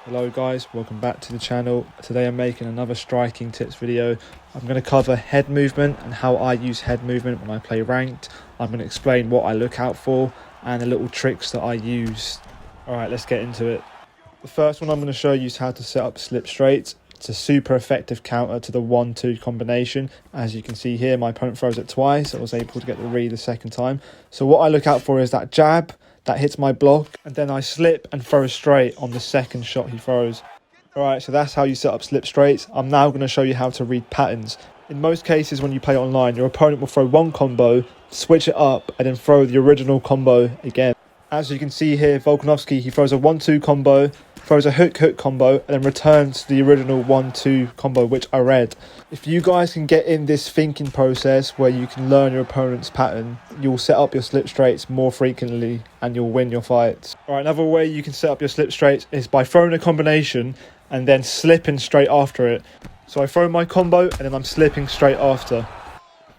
Hello guys, welcome back to the channel. Today I'm making another striking tips video. I'm going to cover head movement and how I use head movement when I play ranked. I'm going to explain what I look out for and the little tricks that I use. Alright, let's get into it. The first one I'm going to show you is how to set up slip straights. It's a super effective counter to the 1-2 combination. As you can see here, my opponent throws it twice. I was able to get the read the second time. So what I look out for is that jab that hits my block, and then I slip and throw straight on the second shot he throws. Alright, so that's how you set up slip straights. I'm now going to show you how to read patterns. In most cases when you play online, your opponent will throw one combo, switch it up, and then throw the original combo again. As you can see here, Volkanovski, he throws a 1-2 combo, throws a hook combo, and then returns to the original 1-2 combo, which I read. If you guys can get in this thinking process where you can learn your opponent's pattern, you'll set up your slip straights more frequently and you'll win your fights. Alright, another way you can set up your slip straights is by throwing a combination and then slipping straight after it. So I throw my combo and then I'm slipping straight after.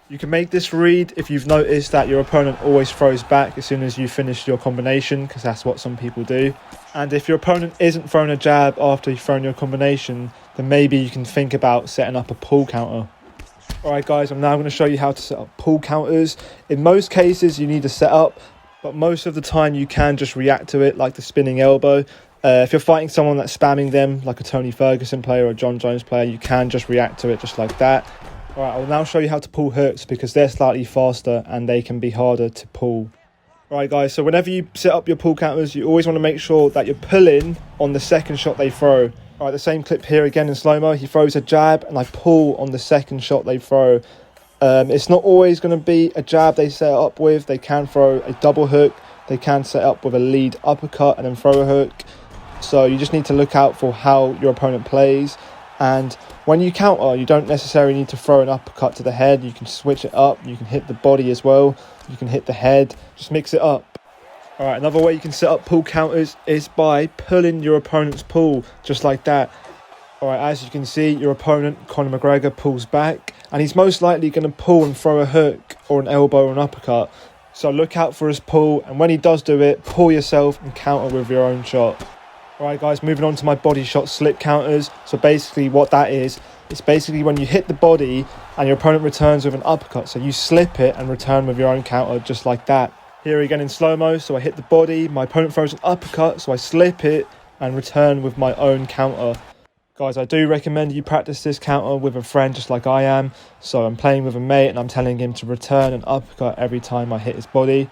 You can make this read if you've noticed that your opponent always throws back as soon as you finish your combination, because that's what some people do. And if your opponent isn't throwing a jab after you've thrown your combination, then maybe you can think about setting up a pull counter. Alright guys, I'm now going to show you how to set up pull counters. In most cases you need a setup, but most of the time you can just react to it, like the spinning elbow. If you're fighting someone that's spamming them, like a Tony Ferguson player or a John Jones player, you can just react to it just like that. Alright, I'll now show you how to pull hooks because they're slightly faster and they can be harder to pull. Alright guys, so whenever you set up your pull counters, you always want to make sure that you're pulling on the second shot they throw. Alright, the same clip here again in slow-mo. He throws a jab and I pull on the second shot they throw. It's not always going to be a jab they set up with. They can throw a double hook. They can set up with a lead uppercut and then throw a hook. So you just need to look out for how your opponent plays. And when you counter, you don't necessarily need to throw an uppercut to the head. You can switch it up. You can hit the body as well. You can hit the head. Just mix it up. Alright, another way you can set up pull counters is by pulling your opponent's pull, just like that. Alright, as you can see, your opponent, Conor McGregor, pulls back. And he's most likely going to pull and throw a hook or an elbow or an uppercut. So look out for his pull. And when he does do it, pull yourself and counter with your own shot. Alright guys, moving on to my body shot slip counters. So basically what that is, it's basically when you hit the body and your opponent returns with an uppercut. So you slip it and return with your own counter, just like that. Here again in slow-mo, so I hit the body, my opponent throws an uppercut, so I slip it and return with my own counter. Guys, I do recommend you practice this counter with a friend just like I am. So I'm playing with a mate and I'm telling him to return an uppercut every time I hit his body.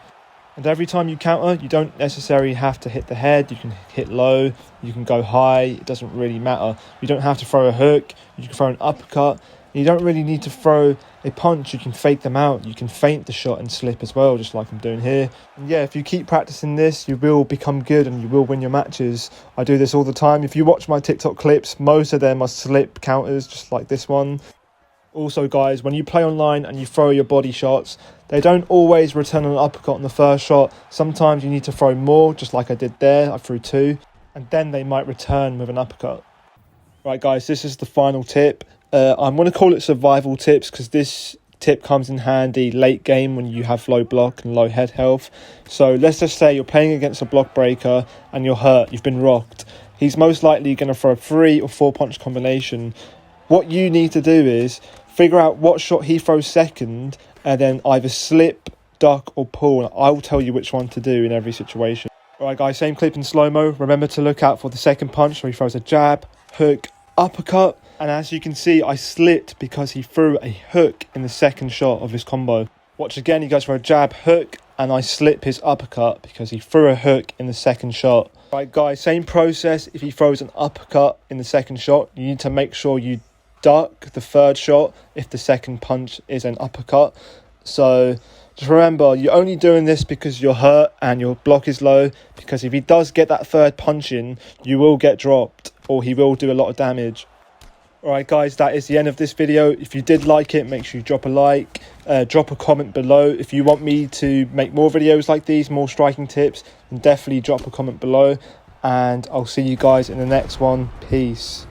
And every time you counter, you don't necessarily have to hit the head. You can hit low, you can go high, it doesn't really matter. You don't have to throw a hook, you can throw an uppercut. You don't really need to throw a punch, you can fake them out. You can feint the shot and slip as well, just like I'm doing here. And yeah, if you keep practicing this, you will become good and you will win your matches. I do this all the time. If you watch my TikTok clips, most of them are slip counters, just like this one. Also guys, when you play online and you throw your body shots, they don't always return an uppercut on the first shot. Sometimes you need to throw more, just like I did there. I threw 2, and then they might return with an uppercut. Right guys, this is the final tip. I'm going to call it survival tips because this tip comes in handy late game when you have low block and low head health. So let's just say you're playing against a block breaker and you're hurt, you've been rocked. He's most likely going to throw a 3 or 4 punch combination. What you need to do is figure out what shot he throws second and then either slip, duck or pull. I will tell you which one to do in every situation. Alright guys, same clip in slow-mo. Remember to look out for the second punch where he throws a jab, hook, uppercut. And as you can see, I slipped because he threw a hook in the second shot of his combo. Watch again, he goes for a jab, hook, and I slip his uppercut because he threw a hook in the second shot. Right guys, same process. If he throws an uppercut in the second shot, you need to make sure you duck the third shot if the second punch is an uppercut. So just remember, you're only doing this because you're hurt and your block is low, because if he does get that third punch in, you will get dropped or he will do a lot of damage. Alright guys, that is the end of this video. If you did like it, make sure you drop a like, drop a comment below. If you want me to make more videos like these, more striking tips, then definitely drop a comment below. And I'll see you guys in the next one. Peace.